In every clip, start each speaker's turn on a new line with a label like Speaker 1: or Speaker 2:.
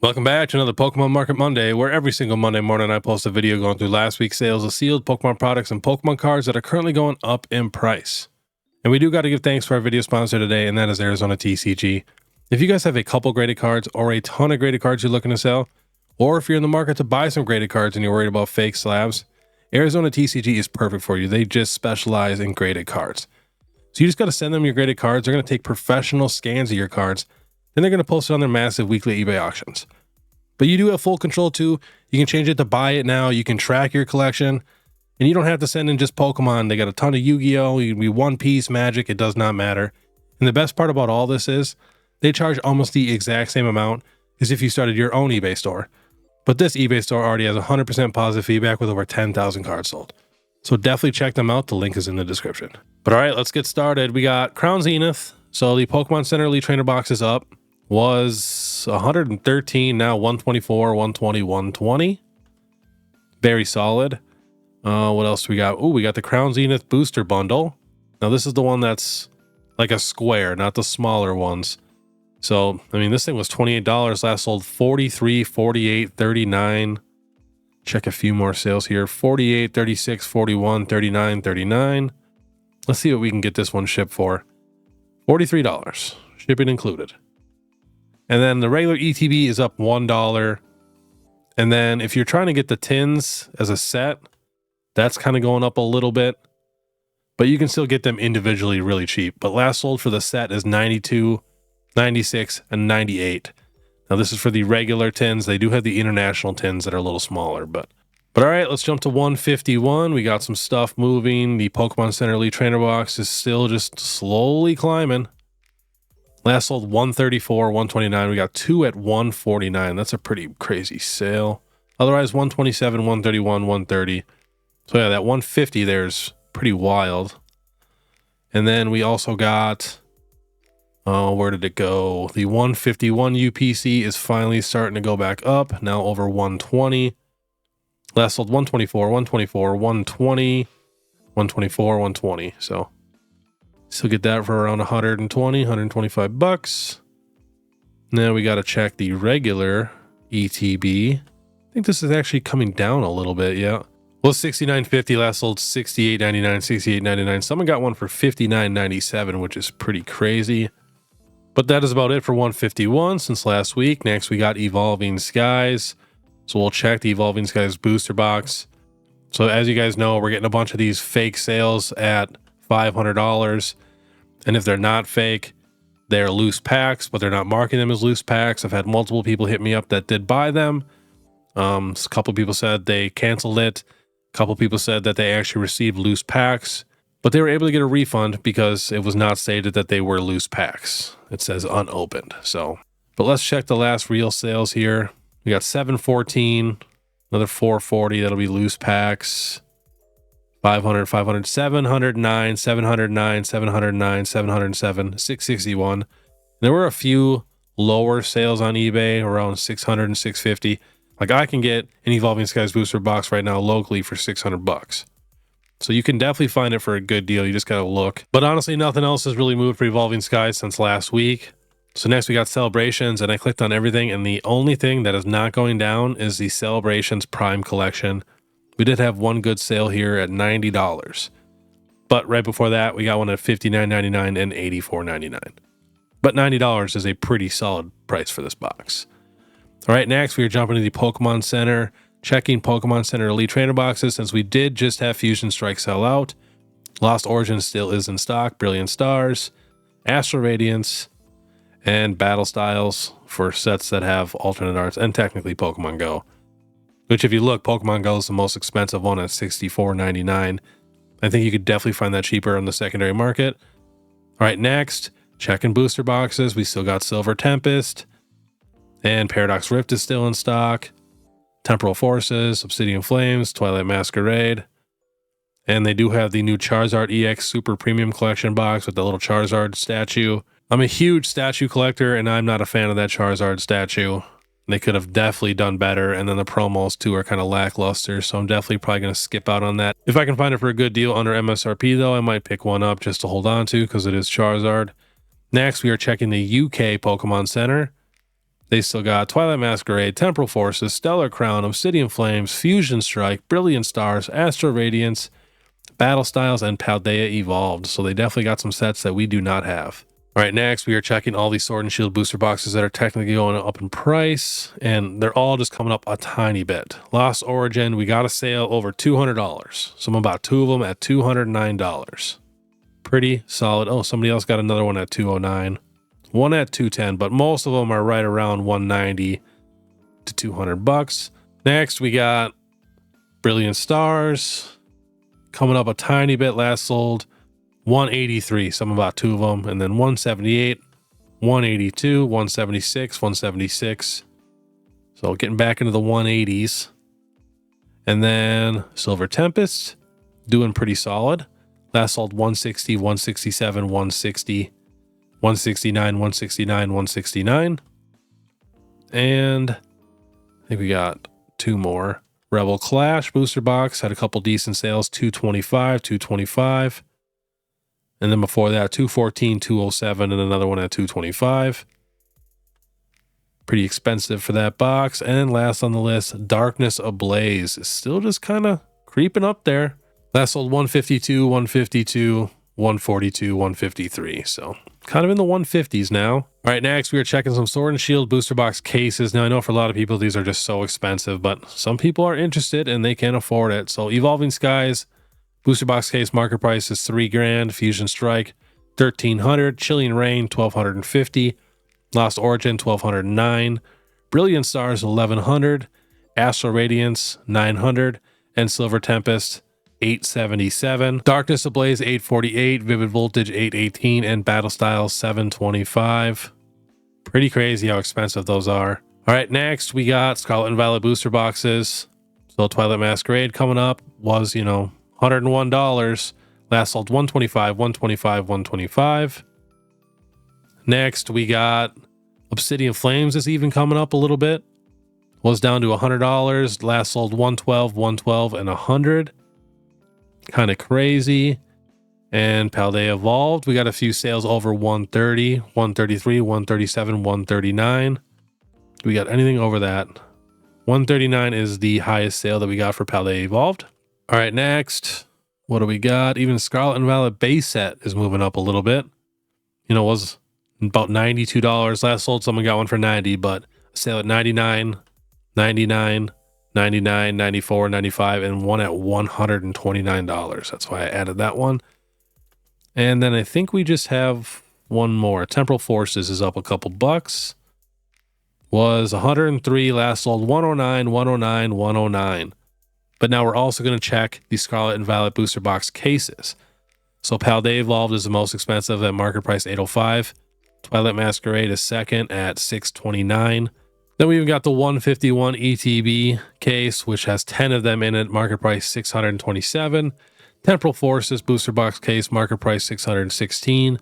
Speaker 1: Welcome back to another Pokemon Market Monday, where every single Monday morning I post a video going through last week's sales of sealed Pokemon products and Pokemon cards that are currently going up in price. And we do got to give thanks to our video sponsor today, and that is Arizona TCG. If you guys have a couple graded cards or a ton of graded cards you're looking to sell, or if you're in the market to buy some graded cards and you're worried about fake slabs, Arizona TCG is perfect for you. They just specialize in graded cards. So you just got to send them your graded cards. They're going to take professional scans of your cards. Then they're going to post it on their massive weekly eBay auctions. But you do have full control too. You can change it to buy it now. You can track your collection. And you don't have to send in just Pokemon. They got a ton of Yu-Gi-Oh! You can be One Piece, Magic. It does not matter. And the best part about all this is they charge almost the exact same amount as if you started your own eBay store. But this eBay store already has 100% positive feedback with over 10,000 cards sold. So definitely check them out. The link is in the description. But all right, let's get started. We got Crown Zenith. So the Pokemon Center Elite Trainer box is up. Was 113, now 124, 120, 120. Very solid. What else do we got? Oh, we got the Crown Zenith Booster Bundle. Now this is the one that's like a square, not the smaller ones. So, I mean, this thing was $28. Last sold 43, 48, 39. Check a few more sales here. 48, 36, 41, 39, 39. Let's see what we can get this one shipped for. $43, shipping included. And then the regular ETB is up $1. And then if you're trying to get the tins as a set, that's kind of going up a little bit. But you can still get them individually really cheap. But last sold for the set is 92, 96, and 98. Now this is for the regular tins. They do have the international tins that are a little smaller. But all right, let's jump to 151. We got some stuff moving. The Pokemon Center Elite Trainer box is still just slowly climbing. Last sold 134, 129. We got two at 149. That's a pretty crazy sale. Otherwise, 127, 131, 130. So yeah, that 150 there is pretty wild. And then we also got, where did it go? The 151 UPC is finally starting to go back up. Now over 120. Last sold 124, 124, 120, 124, 120. So still get that for around 120, 125 bucks. Now we got to check the regular ETB. I think this is actually coming down a little bit. Yeah. Well, 69.50 last sold 68.99, 68.99. Someone got one for 59.97, which is pretty crazy. But that is about it for 151 since last week. Next, we got Evolving Skies. So we'll check the Evolving Skies booster box. So as you guys know, we're getting a bunch of these fake sales at $500. And if they're not fake, they're loose packs, but they're not marking them as loose packs. I've had multiple people hit me up that did buy them. A couple people said they canceled it. A couple people said that they actually received loose packs, but they were able to get a refund because it was not stated that they were loose packs. It says unopened. So, but let's check the last real sales here. We got 714, another 440. That'll be loose packs. 500, 500, 709, 709, 709, 707, 661. There were a few lower sales on eBay around 600 and 650. Like I can get an Evolving Skies booster box right now locally for 600 bucks. So you can definitely find it for a good deal. You just got to look. But honestly, nothing else has really moved for Evolving Skies since last week. So next we got Celebrations, and I clicked on everything, and the only thing that is not going down is the Celebrations Prime Collection. We did have one good sale here at $90. But right before that, we got one at $59.99 and $84.99. But $90 is a pretty solid price for this box. All right, next we are jumping to the Pokemon Center, checking Pokemon Center Elite Trainer boxes since we did just have Fusion Strike sell out. Lost Origin still is in stock, Brilliant Stars, Astral Radiance, and Battle Styles for sets that have alternate arts, and technically Pokemon Go. Which if you look, Pokemon Go is the most expensive one at $64.99. I think you could definitely find that cheaper on the secondary market. All right, next, checking booster boxes. We still got Silver Tempest, and Paradox Rift is still in stock. Temporal Forces, Obsidian Flames, Twilight Masquerade. And they do have the new Charizard EX Super Premium Collection box with the little Charizard statue. I'm a huge statue collector, and I'm not a fan of that Charizard statue. They could have definitely done better, and then the promos too are kind of lackluster, so I'm definitely probably going to skip out on that. If I can find it for a good deal under MSRP though, I might pick one up just to hold on to because it is Charizard. Next, we are checking the UK Pokemon Center. They still got Twilight Masquerade, Temporal Forces, Stellar Crown, Obsidian Flames, Fusion Strike, Brilliant Stars, Astral Radiance, Battle Styles, and Paldea Evolved. So they definitely got some sets that we do not have. All right, next we are checking all these Sword and Shield booster boxes that are technically going up in price, and they're all just coming up a tiny bit. Lost Origin, we got a sale over $200. So I'm about 2 of them at $209. Pretty solid. Oh, somebody else got another one at $209. One at $210, but most of them are right around $190 to $200. Next, we got Brilliant Stars coming up a tiny bit. Last sold $183, some about 2 of them, and then $178, $182, $176, $176. So getting back into the 180s. And then Silver Tempest doing pretty solid. Last sold $160, $167, $160. $169, $169, $169. And I think we got 2 more. Rebel Clash booster box had a couple decent sales, $225, $225. And then before that, $214, $207, and another one at $225. Pretty expensive for that box. And last on the list, Darkness Ablaze is still just kind of creeping up there. Last sold $152, $152, $142, $153. So kind of in the 150s now. All right, next we are checking some Sword and Shield booster box cases. Now I know for a lot of people these are just so expensive, but some people are interested and they can afford it. So Evolving Skies booster box case market price is $3,000. Fusion Strike $1,300. Chilling Reign $1,250. Lost Origin $1,209. Brilliant Stars $1,100. Astral Radiance $900. And Silver Tempest $877. Darkness Ablaze $848. Vivid Voltage $818. And Battle Styles $725. Pretty crazy how expensive those are. All right, next we got Scarlet and Violet booster boxes. So Twilight Masquerade coming up was, $101. Last sold $125, $125, $125. Next we got Obsidian Flames is even coming up a little bit. Was down to $100. Last sold $112, $112, and $100. Kind of crazy. And Paldea Evolved, we got a few sales over $130, $133, $137, $139. Do we got anything over that? $139 is the highest sale that we got for Paldea Evolved. All right, next, what do we got? Even Scarlet and Violet base set is moving up a little bit. Was about $92. Last sold, someone got one for $90, but sale at $99, $99, $99, $94, $95, and one at $129. That's why I added that one. And then I think we just have one more. Temporal Forces is up a couple bucks. Was $103, last sold $109, $109, $109. But now we're also going to check the Scarlet and Violet booster box cases. So Paldea Evolved is the most expensive at market price $805. Twilight Masquerade is second at $629. Then we've got the 151 ETB case, which has 10 of them in it, market price $627. Temporal Forces booster box case, market price $616.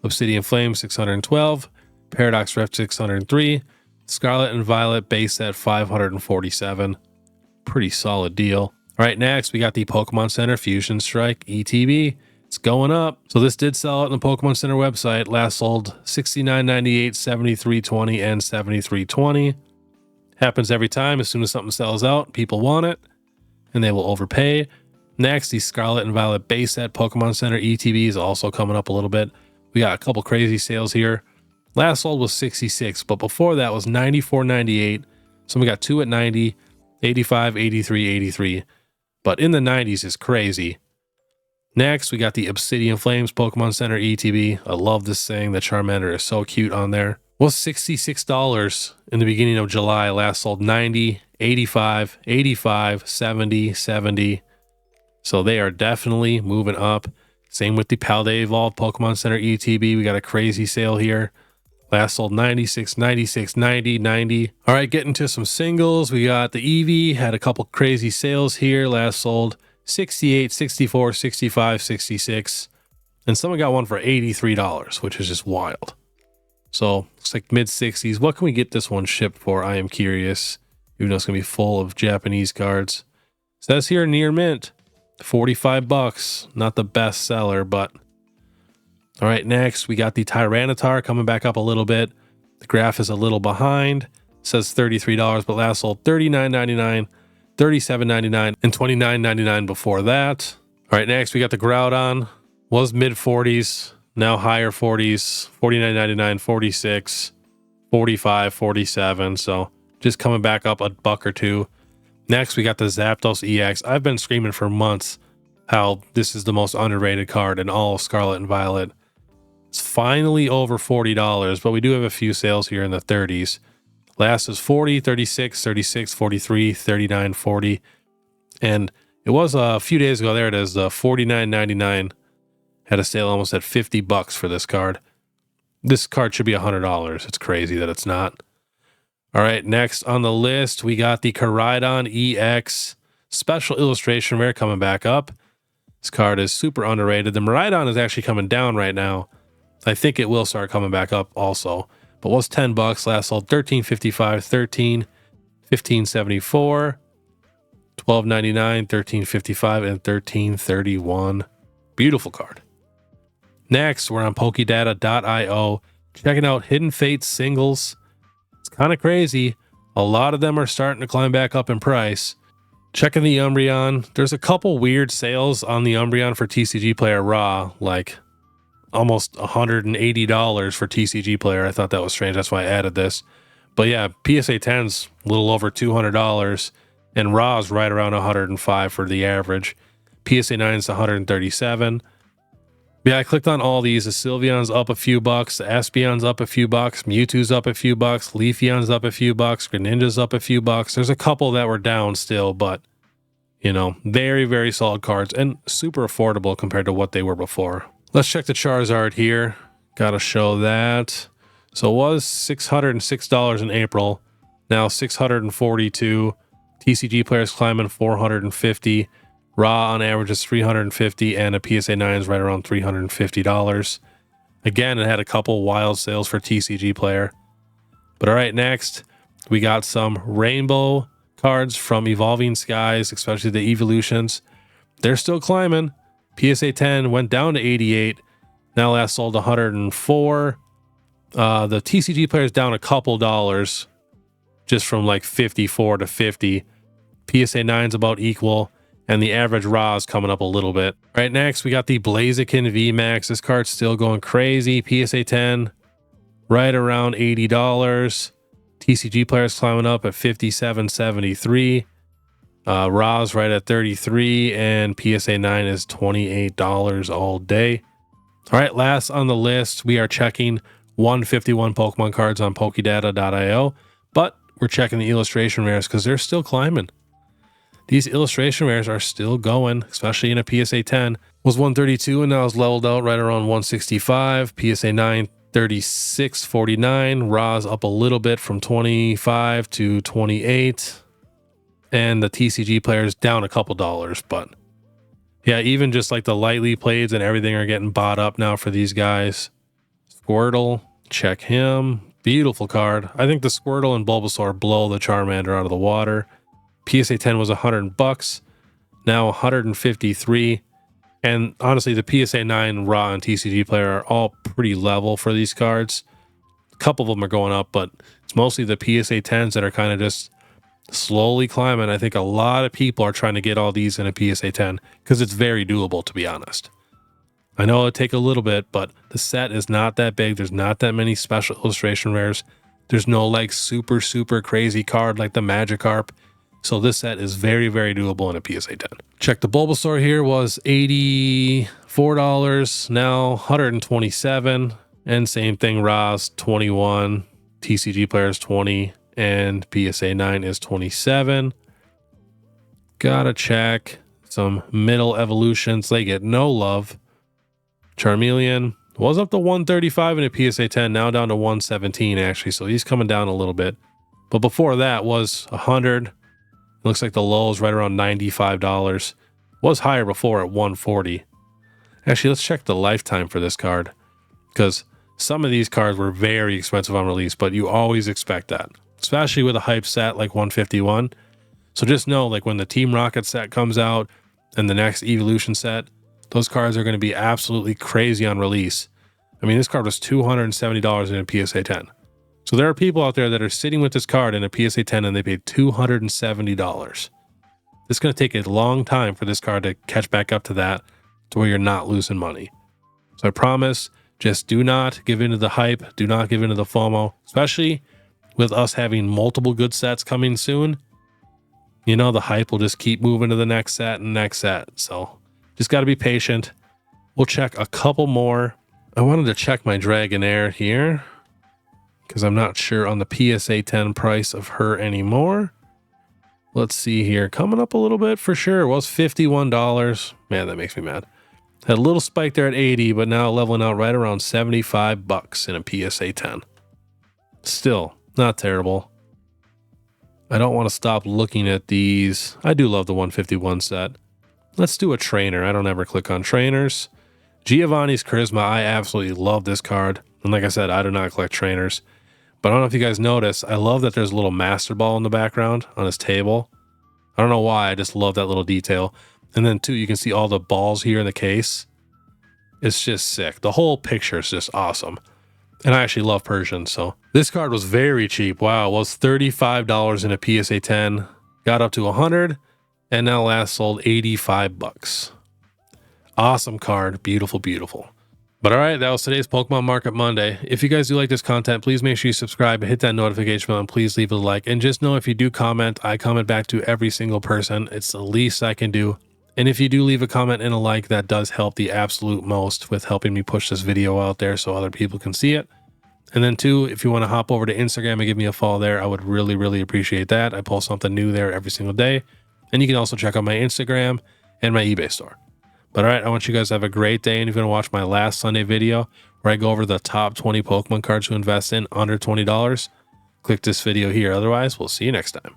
Speaker 1: Obsidian Flame $612. Paradox Rift $603. Scarlet and Violet base set $547. Pretty solid deal. All right, next we got the Pokemon Center Fusion Strike ETB. It's going up. So this did sell out on the Pokemon Center website. Last sold $69.98, $73.20, and $73.20. Happens every time. As soon as something sells out, people want it, and they will overpay. Next, the Scarlet and Violet base set Pokemon Center ETB is also coming up a little bit. We got a couple crazy sales here. Last sold was $66, but before that was $94.98. So we got 2 at $90, $85, $83, $83. But in the 90s is crazy. Next, we got the Obsidian Flames Pokemon Center ETB. I love this thing. The Charmander is so cute on there. Was $66 in the beginning of July. Last sold $90, $85, $85, $70, $70. So they are definitely moving up. Same with the Paldea Evolved Pokemon Center ETB. We got a crazy sale here. Last sold $96, $96, $90, $90. All right, getting to some singles. We got the Eevee. Had a couple crazy sales here. Last sold $68, $64, $65, $66. And someone got one for $83, which is just wild. So looks like mid 60s. What can we get this one shipped for? I am curious. Even though it's going to be full of Japanese cards. Says here near mint, $45. Not the best seller, but all right, next we got the Tyranitar coming back up a little bit. The graph is a little behind. It says $33, but last sold $39.99, $37.99, and $29.99 before that. All right, next we got the Groudon. Was mid 40s, now higher 40s, $49.99, 46, 45, 47. So just coming back up a buck or two. Next, we got the Zapdos EX. I've been screaming for months how this is the most underrated card in all of Scarlet and Violet. It's finally over $40, but we do have a few sales here in the 30s. Last is 40, 36, 36, 43, 39, 40. And it was a few days ago. There it is. The $49.99 had a sale almost at $50 for this card. This card should be $100. It's crazy that it's not. All right, next on the list, we got the Koraidon EX Special Illustration Rare coming back up. This card is super underrated. The Miraidon is actually coming down right now. I think it will start coming back up also. But was $10, last sold $13.55, $13, $15.74, $12.99, $13.55, and $13.31. Beautiful card. Next, we're on Pokedata.io, checking out Hidden Fates singles. It's kind of crazy. A lot of them are starting to climb back up in price. Checking the Umbreon. There's a couple weird sales on the Umbreon for TCG Player Raw, like almost $180 for TCG Player. I thought that was strange. That's why I added this. But yeah, PSA 10's a little over $200, and Raw's right around $105 for the average. PSA 9's $137. Yeah, I clicked on all these. The Sylveon's up a few bucks. The Espeon's up a few bucks. Mewtwo's up a few bucks. Leafeon's up a few bucks. Greninja's up a few bucks. There's a couple that were down still, but, you know, very, very solid cards and super affordable compared to what they were before. Let's check the Charizard here. Got to show that. So it was $606 in April. Now $642. TCG Players climbing $450. Raw on average is $350, and a PSA 9 is right around $350. Again, it had a couple wild sales for TCG Player. But all right, next, we got some rainbow cards from Evolving Skies, especially the Evolutions. They're still climbing. PSA 10 went down to 88. Now last sold 104. The TCG Player is down a couple dollars, just from like 54 to 50. PSA 9's about equal. And the average raw is coming up a little bit. All right, next we got the Blaziken VMAX. This card's still going crazy. PSA 10, right around $80. TCG Players climbing up at $57.73. Raw's right at $33, and PSA 9 is $28 all day. All right, last on the list, we are checking 151 Pokemon cards on Pokedata.io, but we're checking the illustration rares because they're still climbing. These illustration rares are still going, especially in a PSA 10. Was 132 and now is leveled out right around 165. PSA 9, 36.49. Raw's up a little bit from 25 to 28. And the TCG Player's down a couple dollars, but yeah, even just like the lightly playeds and everything are getting bought up now for these guys. Squirtle, check him. Beautiful card. I think the Squirtle and Bulbasaur blow the Charmander out of the water. PSA 10 was $100, now $153. And honestly, the PSA 9 Raw and TCG Player are all pretty level for these cards. A couple of them are going up, but it's mostly the PSA 10s that are kind of just slowly climbing. I think a lot of people are trying to get all these in a PSA 10 because it's very doable, to be honest. I know it'll take a little bit, but the set is not that big. There's not that many special illustration rares. There's no like super, super crazy card like the Magikarp. So this set is very, very doable in a PSA 10. Check the Bulbasaur here, was $84, now $127. And same thing, Raw's 21, TCG Players 20, and PSA 9 is 27. Gotta check some middle evolutions. They get no love. Charmeleon was up to 135 in a PSA 10, now down to 117 actually. So he's coming down a little bit. But before that was 100. Looks like the low is right around $95. Was higher before at 140. Actually, let's check the lifetime for this card, because some of these cards were very expensive on release, but you always expect that, especially with a hype set like 151. So just know, like when the Team Rocket set comes out and the next Evolution set, those cards are going to be absolutely crazy on release. I mean, this card was $270 in a PSA 10. So there are people out there that are sitting with this card in a PSA 10 and they paid $270. It's going to take a long time for this card to catch back up to that, to where you're not losing money. So I promise, just do not give into the hype. Do not give into the FOMO, especially with us having multiple good sets coming soon. You know, the hype will just keep moving to the next set and next set. So just got to be patient. We'll check a couple more. I wanted to check my Dragonair here because I'm not sure on the PSA 10 price of her anymore. Let's see here. Coming up a little bit for sure. It was $51. Man, that makes me mad. Had a little spike there at 80, but now leveling out right around 75 bucks in a PSA 10. Still not terrible. I don't want to stop looking at these. I do love the 151 set. Let's do a trainer. I don't ever click on trainers. Giovanni's Charisma. I absolutely love this card. And like I said, I do not collect trainers. But I don't know if you guys notice, I love that there's a little Master Ball in the background on his table. I don't know why, I just love that little detail. And then too, you can see all the balls here in the case. It's just sick. The whole picture is just awesome. And I actually love Persian, so. This card was very cheap. Wow, it was $35 in a PSA 10. Got up to $100, and now last sold 85 bucks. Awesome card. Beautiful, beautiful. But all right, that was today's Pokemon Market Monday. If you guys do like this content, please make sure you subscribe and hit that notification bell, and please leave a like. And just know if you do comment, I comment back to every single person. It's the least I can do. And if you do leave a comment and a like, that does help the absolute most with helping me push this video out there so other people can see it. And then too, if you want to hop over to Instagram and give me a follow there, I would really, really appreciate that. I post something new there every single day. And you can also check out my Instagram and my eBay store. But all right, I want you guys to have a great day. And if you're going to watch my last Sunday video where I go over the top 20 Pokemon cards to invest in under $20, click this video here. Otherwise, we'll see you next time.